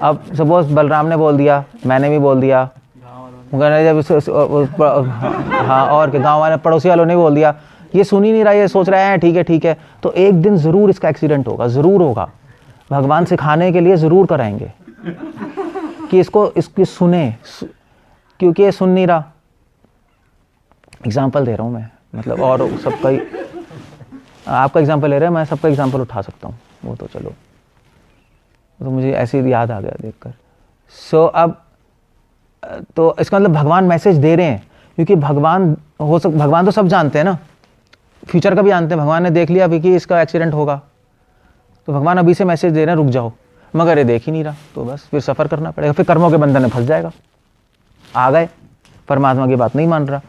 अब सपोज बलराम ने बोल दिया, मैंने भी बोल दिया, हाँ, और के गांव वाले पड़ोसी वालों ने बोल दिया, ये सुन ही नहीं रहा, ये सोच रहा है ठीक है। तो एक दिन ज़रूर इसका एक्सीडेंट होगा, ज़रूर होगा। भगवान सिखाने के लिए ज़रूर कराएंगे कि इसकी सुने, क्योंकि ये सुन नहीं रहा। एग्जाम्पल दे रहा हूँ मैं, मतलब, और सबका ही आपका एग्जाम्पल ले रहे हैं, मैं सबका एग्जाम्पल उठा सकता हूँ, वो तो चलो, तो मुझे ऐसे ही याद आ गया देखकर। सो अब तो इसका मतलब भगवान मैसेज दे रहे हैं, क्योंकि भगवान तो सब जानते हैं ना, फ्यूचर का भी जानते हैं। भगवान ने देख लिया अभी कि इसका एक्सीडेंट होगा, तो भगवान अभी से मैसेज दे रहे हैं रुक जाओ, मगर ये देख ही नहीं रहा, तो बस फिर सफ़र करना पड़ेगा, फिर कर्मों के बंधन में फंस जाएगा। आ गए, परमात्मा की बात नहीं मान रहा,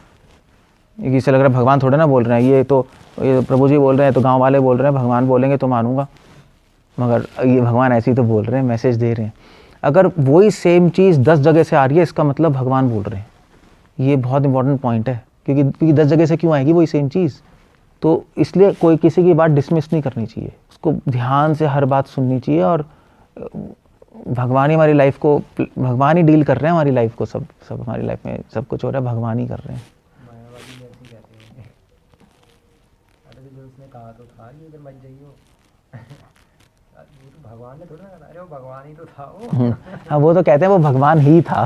इससे लग रहा है भगवान थोड़े ना बोल रहे हैं, ये प्रभु जी बोल रहे हैं, तो गांव वाले बोल रहे हैं, भगवान बोलेंगे तो मानूंगा, मगर ये भगवान ऐसे ही तो बोल रहे हैं, मैसेज दे रहे हैं। अगर वही सेम चीज़ 10 जगह से आ रही है, इसका मतलब भगवान बोल रहे हैं। ये बहुत इंपॉर्टेंट पॉइंट है, क्योंकि 10 जगह से क्यों आएगी वही सेम चीज़। तो इसलिए कोई किसी की बात डिसमिस नहीं करनी चाहिए, उसको ध्यान से हर बात सुननी चाहिए। और भगवान ही हमारी लाइफ को, भगवान ही डील कर रहे हैं हमारी लाइफ को, सब हमारी लाइफ में सब कुछ हो रहा है, भगवान ही कर रहे हैं। मायावादी भी ऐसे कहते हैं, अरे जो उसने कहा तो था ये इधर मत जाइयो वो तो भगवान ने थोड़ा ना कहा, अरे वो भगवान ही तो था वो। हाँ, वो तो कहते हैं वो भगवान ही था,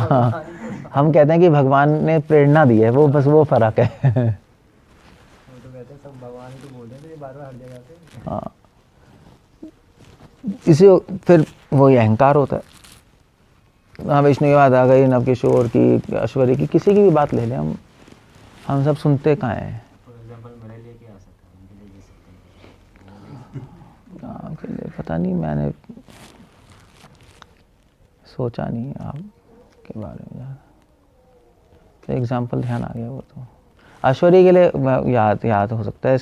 हम कहते हैं कि भगवान ने प्रेरणा दी है, वो बस वो फर्क है। वो तो कहते हैं सब भगवान ही तो बोल रहे थे बार-बार हर जगह पे। हाँ, इसे फिर वही अहंकार होता है। हाँ, विष्णु की बात आ गई, नवकिशोर की, ऐश्वर्य की, किसी की भी बात ले लें, हम सब सुनते कहाँ हैं। फॉर एग्जांपल मेरे लिए क्या आ सकता है, उनके लिए दे सकते हैं। हाँ, के लिए पता नहीं, मैंने सोचा नहीं आपके बारे में यार, तो एग्जाम्पल ध्यान आ गया। वो तो ऐश्वर्य के लिए याद हो सकता है,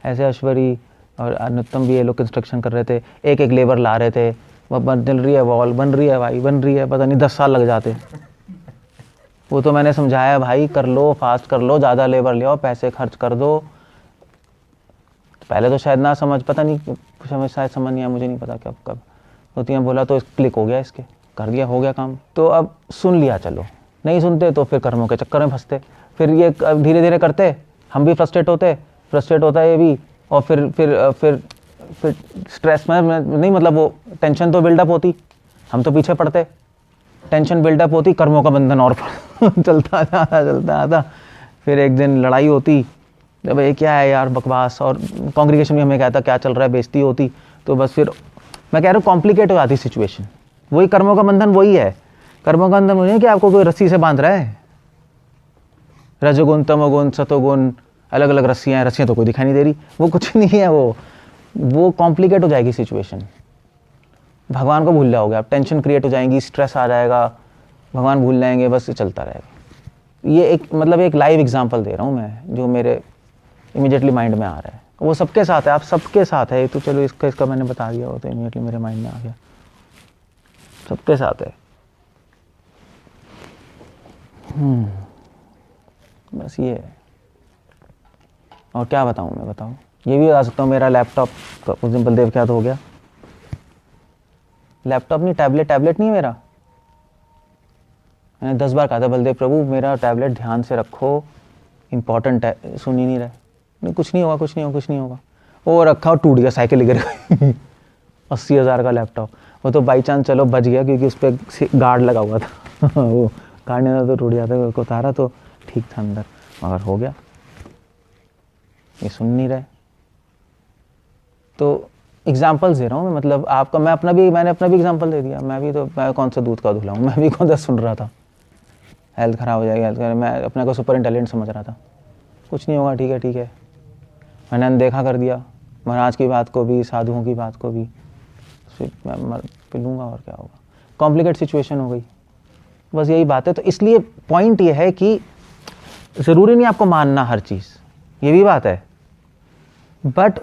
ऐसे ऐश्वर्य और अनुत्तम भी ये लोग कंस्ट्रक्शन कर रहे थे, एक लेबर ला रहे थे, वह बन रही है, वॉल बन रही है, भाई बन रही है, पता नहीं 10 साल लग जाते। वो तो मैंने समझाया भाई कर लो, फास्ट कर लो, ज़्यादा लेबर ले आओ, पैसे खर्च कर दो, पहले तो शायद ना समझ, पता नहीं शायद समझ नहीं आया, मुझे नहीं पता कब कब होती हैं, बोला तो क्लिक हो गया, इसके कर दिया, हो गया काम। तो अब सुन लिया, चलो नहीं सुनते तो फिर कर्मों के चक्कर में फंसते, फिर ये धीरे धीरे करते, हम भी फ्रस्ट्रेट होता है ये भी, और फिर स्ट्रेस में नहीं, मतलब वो टेंशन तो बिल्डअप होती, हम तो पीछे पड़ते, टेंशन बिल्डअप होती, कर्मों का बंधन और चलता आता। फिर एक दिन लड़ाई होती, जब ये क्या है यार बकवास, और कांग्रेगेशन भी हमें कहता क्या चल रहा है, बेइज्जती होती। तो बस फिर मैं कह रहा हूँ कॉम्प्लिकेट हो जाती सिचुएशन। वही कर्मों का बंधन वही है, कर्मों का बंधन नहीं है कि आपको कोई रस्सी से बांध रहा है, रजोगुण तमोगुण सतोगुण अलग अलग रस्सियाँ हैं, रस्सियाँ तो कोई दिखाई नहीं दे रही, वो कुछ नहीं है, वो कॉम्प्लिकेट हो जाएगी सिचुएशन, भगवान को भूल जाओगे आप, टेंशन क्रिएट हो जाएंगी, स्ट्रेस आ जाएगा, भगवान भूल जाएंगे, बस चलता रहेगा। ये एक मतलब एक लाइव एग्जांपल दे रहा हूँ मैं, जो मेरे इमीडिएटली माइंड में आ रहा है, वो सबके साथ है, आप सबके साथ है। तो चलो इसका मैंने बता दिया हो तो इमीडिएटली मेरे माइंड में आ गया, सबके साथ है। बस ये है, और क्या बताऊँ मैं, बताऊँ ये भी बता सकता हूँ, मेरा लैपटॉप उस दिन बलदेव क्या तो हो गया, लैपटॉप नहीं टैबलेट नहीं है मेरा, मैंने 10 बार कहा था बलदेव प्रभु मेरा टैबलेट ध्यान से रखो, इम्पॉर्टेंट है, सुन ही नहीं रहे, नहीं कुछ नहीं होगा, वो रखा और टूट गया, साइकिल गिर गई 80,000 का लैपटॉप, वो तो बाई चांस चलो बच गया क्योंकि उस पर गार्ड लगा हुआ था वो गार्ड नहीं था तो टूट जाता, उसको उतारा तो ठीक था अंदर, मगर हो गया, ये सुन नहीं रहे। तो एग्जाम्पल्स दे रहा हूँ मैं, मतलब आपका मैंने अपना भी एग्जाम्पल दे दिया, मैं कौन सा दूध का धुला हूँ, मैं भी कौन सा सुन रहा था, हेल्थ ख़राब हो जाएगी, मैं अपने को सुपर इंटेलिजेंट समझ रहा था, कुछ नहीं होगा, ठीक है, मैंने अनदेखा कर दिया महाराज की बात को भी, साधुओं की बात को भी, फिर मैं पिलूँगा और क्या होगा, कॉम्प्लिकेट सिचुएशन हो गई, बस यही बात है। तो इसलिए पॉइंट ये है कि ज़रूरी नहीं आपको मानना हर चीज़, ये भी बात है, बट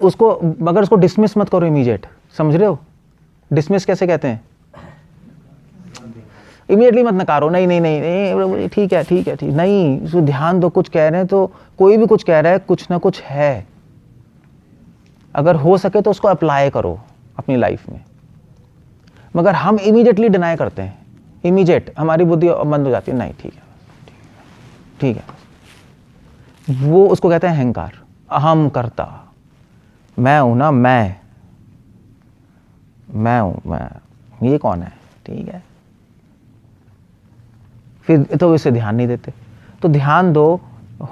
मगर उसको डिसमिस मत करो इमीडिएट, समझ रहे हो, डिसमिस कैसे कहते हैं, इमीडिएटली मत नकारो, नहीं ठीक है, नहीं, उसको ध्यान दो, कुछ कह रहे हैं तो कोई भी कुछ कह रहा है, कुछ ना कुछ है, अगर हो सके तो उसको अप्लाई करो अपनी लाइफ में, मगर हम इमीडिएटली डिनाई करते हैं, इमीडिएट हमारी बुद्धि बंद हो जाती है, नहीं ठीक है, वो उसको कहते हैं अहंकार, अहम करता, मैं हूं ना, मैं हूं, ये कौन है, ठीक है, फिर तो इसे ध्यान नहीं देते। तो ध्यान दो,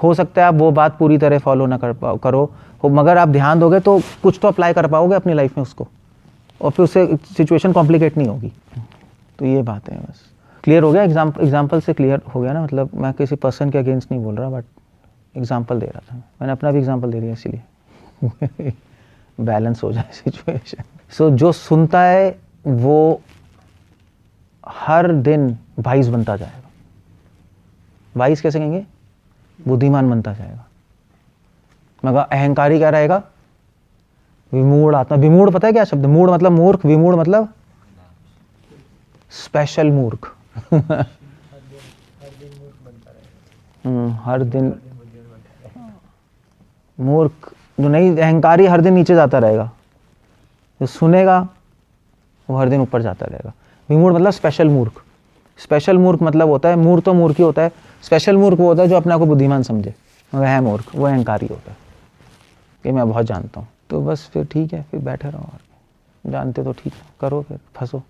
हो सकता है आप वो बात पूरी तरह फॉलो ना करो, मगर आप ध्यान दोगे तो कुछ तो अप्लाई कर पाओगे अपनी लाइफ में उसको, और फिर उससे सिचुएशन कॉम्प्लिकेट नहीं होगी। तो ये बात है, बस क्लियर हो गया, एग्जाम्पल से क्लियर हो गया ना, मतलब मैं किसी पर्सन के अगेंस्ट नहीं बोल रहा, बट एग्जाम्पल दे रहा था, मैंने अपना भी एग्जाम्पल दे दिया इसीलिए बैलेंस हो जाए सिचुएशन। सो जो सुनता है वो हर दिन वाइज बनता जाएगा, वाइज कैसे कहेंगे, बुद्धिमान बनता जाएगा, मगर अहंकारी क्या रहेगा, विमूढ़ आत्मा। विमूढ़ पता है क्या शब्द, मूढ़ मतलब मूर्ख, विमूढ़ मतलब स्पेशल मूर्ख हर दिन मूर्ख जो नहीं, अहंकारी हर दिन नीचे जाता रहेगा, जो सुनेगा वो हर दिन ऊपर जाता रहेगा। विमूढ़ मतलब स्पेशल मूर्ख, स्पेशल मूर्ख मतलब होता है, मूर्ख तो मूर्ख ही होता है, स्पेशल मूर्ख वो होता है जो अपने आप को बुद्धिमान समझे, मगर है मूर्ख, वो अहंकारी होता है कि मैं बहुत जानता हूँ। तो बस फिर ठीक है, फिर बैठे रहो, और जानते तो ठीक है, करो, फिर फंसो।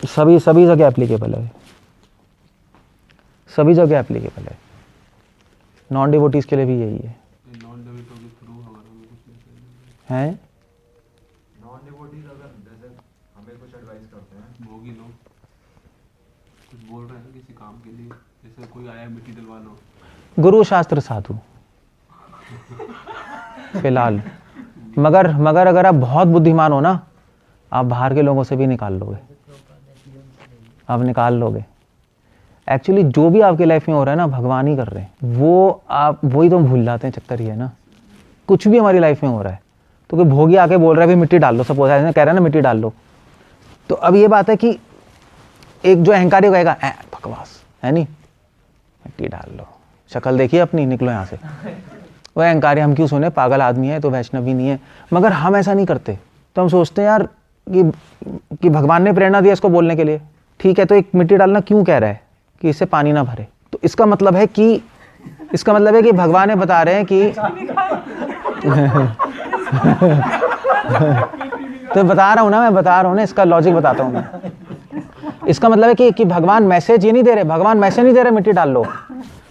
सभी जगह एप्लीकेबल है, सभी जगह एप्लीकेबल है, नॉन डिवोटीज के लिए भी यही है। नॉन डिवोटी के थ्रू हमारा कुछ हैं नॉन डिवोटीज अगर जैसे हमें कुछ एडवाइस करते हैं, भोगी लोग कुछ बोल रहे हैं किसी काम के लिए, जैसे कोई आया मिट्टी डलवा लो, गुरु शास्त्र साधु फिलहाल, मगर अगर आप बहुत बुद्धिमान हो ना, आप बाहर के लोगों से भी निकाल लोगे, आप निकाल लोगे। एक्चुअली जो भी आपकी लाइफ में हो रहा है ना, भगवान ही कर रहे हैं, वो आप वही तो भूल जाते हैं, चक्कर ये है ना। कुछ भी हमारी लाइफ में हो रहा है तो कोई भोगी आके बोल रहा है भी मिट्टी डाल लो, सपोज कह रहा है ना मिट्टी डाल लो, तो अब ये बात है कि एक जो अहंकारी कहेगा बकवास है नहीं, मिट्टी डाल लो, शक्ल देखिए अपनी, निकलो यहाँ से, वह अहंकारी, हम क्यों सुने, पागल आदमी है तो वैष्णवी नहीं है। मगर हम ऐसा नहीं करते, तो हम सोचते हैं यार कि भगवान ने प्रेरणा दिया इसको बोलने के लिए, ठीक है, तो एक मिट्टी डालना क्यों कह रहा है कि इससे पानी ना भरे, तो इसका मतलब है कि भगवान ने बता रहे हैं कि तो बता रहा हूँ ना, मैं बता रहा हूँ ना, इसका लॉजिक बताता हूँ मैं। इसका मतलब है कि भगवान मैसेज ये नहीं दे रहे, भगवान मैसेज नहीं दे रहे मिट्टी डाल लो,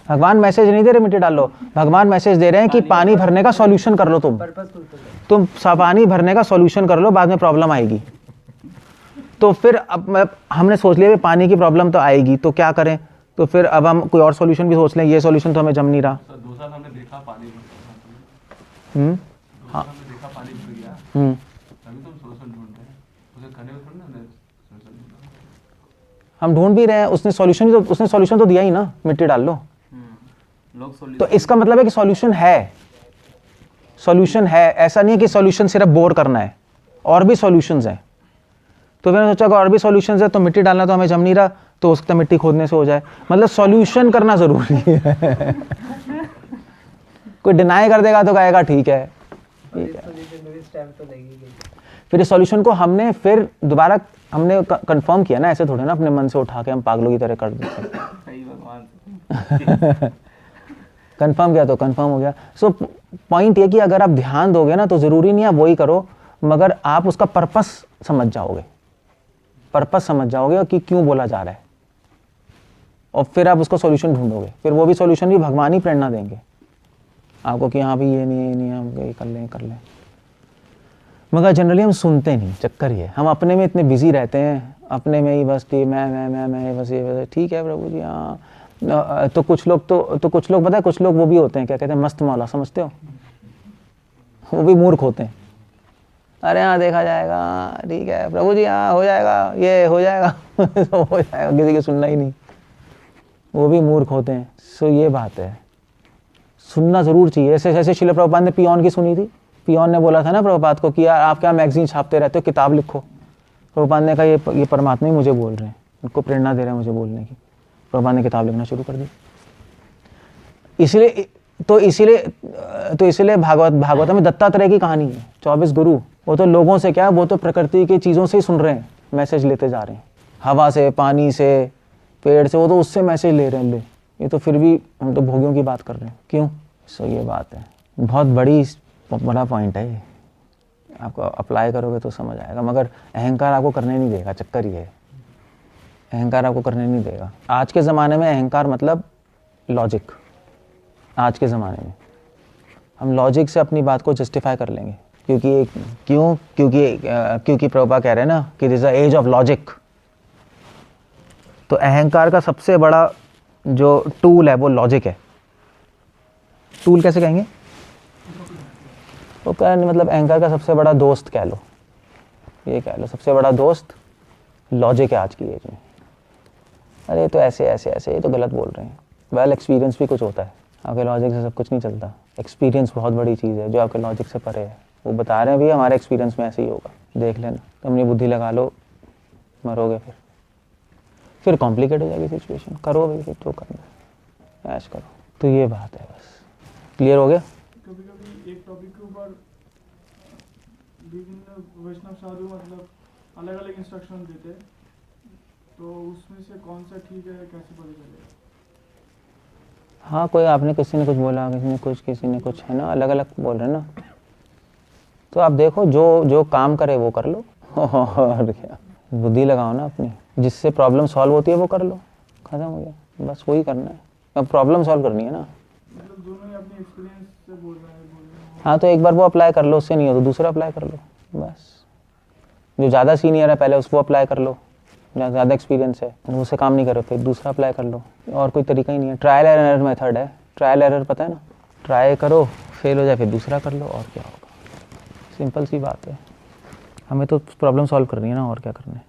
भगवान मैसेज नहीं दे रहे मिट्टी डाल लो, भगवान मैसेज दे रहे हैं कि पानी भरने का सॉल्यूशन कर लो, तुम पानी भरने का सॉल्यूशन कर लो, बाद में प्रॉब्लम आएगी। तो फिर अब हमने सोच लिया पानी की प्रॉब्लम तो आएगी, तो क्या करें, तो फिर अब हम कोई और सॉल्यूशन भी सोच लें, ये सॉल्यूशन तो हमें जम नहीं रहा। 2 साल हमने देखा पानी भर हाँ देखा पानी भर गया, हम्म, तभी तो हम सोल्यूशन ढूंढ रहे हैं, उसे करने में थोड़ी ना हमने सोल्यूशन ढूंढा। हम ढूंढ भी रहे हैं, उसने सॉल्यूशन तो दिया ही ना, मिट्टी डाल लो। लोग तो इसका मतलब है कि सॉल्यूशन है, ऐसा नहीं है कि सॉल्यूशन सिर्फ बोर करना है, और भी सॉल्यूशंस हैं। तो मैंने सोचा कि और भी सॉल्यूशंस है, तो मिट्टी डालना तो हमें जम नहीं रहा, तो उसका मिट्टी खोदने से हो जाए, मतलब सॉल्यूशन करना जरूरी है। कोई डिनाई कर देगा तो कहेगा ठीक है, फिर इस सॉल्यूशन को हमने फिर दोबारा हमने कंफर्म किया ना, ऐसे थोड़े ना अपने मन से उठा के हम पागलों की तरह कर देते। कंफर्म किया तो कंफर्म हो गया। सो पॉइंट ये कि अगर आप ध्यान दोगे ना, तो जरूरी नहीं आप वही करो, मगर आप उसका पर्पस समझ जाओगे, कि क्यों बोला जा रहा है, और फिर आप उसका सॉल्यूशन ढूंढोगे। फिर वो भी सॉल्यूशन भी भगवान ही प्रेरणा देंगे आपको कि हाँ भी ये नहीं हम ये कर लें। मगर जनरली हम सुनते नहीं, चक्कर ये, हम अपने में इतने बिजी रहते हैं, अपने में ही बस कि मैं बस ये ठीक है प्रभु जी हाँ। तो कुछ लोग पता है, कुछ लोग वो भी होते हैं, क्या कहते हैं, मस्त मौला, समझते हो, वो भी मूर्ख होते हैं। अरे हाँ देखा जाएगा, ठीक है प्रभु जी हाँ हो जाएगा, ये हो जाएगा हो जाएगा, किसी की सुनना ही नहीं, वो भी मूर्ख होते हैं। सो ये बात है, सुनना जरूर चाहिए। ऐसे श्रील प्रभुपाद ने पियोन की सुनी थी, पियोन ने बोला था ना प्रभुपाद को कि यार आप क्या मैगजीन छापते रहते हो, किताब लिखो। प्रभुपाद ने कहा ये परमात्मा ही मुझे बोल रहे हैं, उनको प्रेरणा दे रहे हैं मुझे बोलने की। प्रभुपाद ने किताब लिखना शुरू कर दी। इसीलिए भागवत में दत्तात्रेय की कहानी है, 24 गुरु, वो तो लोगों से क्या, वो तो प्रकृति की चीज़ों से ही सुन रहे हैं, मैसेज लेते जा रहे हैं, हवा से, पानी से, पेड़ से, वो तो उससे मैसेज ले रहे हैं। ये तो फिर भी हम तो भोगियों की बात कर रहे हैं, क्यों? सो ये बात है, बहुत बड़ा पॉइंट है ये, आपको अप्लाई करोगे तो समझ आएगा। मगर अहंकार आपको करने नहीं देगा, चक्कर ये है, अहंकार आपको करने नहीं देगा। आज के ज़माने में अहंकार मतलब लॉजिक, आज के ज़माने में हम लॉजिक से अपनी बात को जस्टिफाई कर लेंगे, क्योंकि प्रभुपाद कह रहे हैं ना कि this is the age of logic. तो अहंकार का सबसे बड़ा जो टूल है वो लॉजिक है। टूल कैसे कहेंगे? वो कहने मतलब अहंकार का सबसे बड़ा दोस्त कह लो, ये कह लो सबसे बड़ा दोस्त लॉजिक है आज की एज में। अरे तो ऐसे ये तो गलत बोल रहे हैं। वेल एक्सपीरियंस भी कुछ होता है, आपके लॉजिक से सब कुछ नहीं चलता। एक्सपीरियंस बहुत बड़ी चीज़ है जो आपके लॉजिक से परे है। वो बता रहे हैं भी हमारे एक्सपीरियंस में ऐसे ही होगा, देख लेना, तुम अपनी बुद्धि लगा लो, मरोगे फिर कॉम्प्लिकेट हो जाएगी सिचुएशन। करो भाई, फिर जो करना है ऐश करो। तो ये बात है, बस क्लियर हो गया। कभी कभी एक टॉपिक के ऊपर विभिन्न वैष्णव साधु मतलब अलग अलग इंस्ट्रक्शन देते हैं, तो उसमें से कौन सा ठीक है कैसे पता चलेगा? हाँ, कोई आपने किसी ने कुछ बोला, किसी ने कुछ, है ना, अलग अलग बोल रहे हैं ना। तो आप देखो जो काम करे वो कर लो और क्या, बुद्धि लगाओ ना अपनी, जिससे प्रॉब्लम सॉल्व होती है वो कर लो, खत्म हो गया, बस वही करना है। अब प्रॉब्लम सॉल्व करनी है ना, मतलब दोनों ही अपने एक्सपीरियंस से बोल रहे हैं। हाँ, तो एक बार वो अप्लाई कर लो, उससे नहीं हो तो दूसरा अप्लाई कर लो, बस। जो ज़्यादा सीनियर है पहले उसको अप्लाई कर लो, ज़्यादा एक्सपीरियंस है, उससे काम नहीं करो फिर दूसरा अप्लाई कर लो। और कोई तरीका ही नहीं है, ट्रायल एरर मेथड है। ट्रायल एरर पता है ना, ट्राई करो, फेल हो जाए फिर दूसरा कर लो, और क्या होगा। सिंपल सी बात है, हमें तो प्रॉब्लम सॉल्व करनी है ना, और क्या करना है।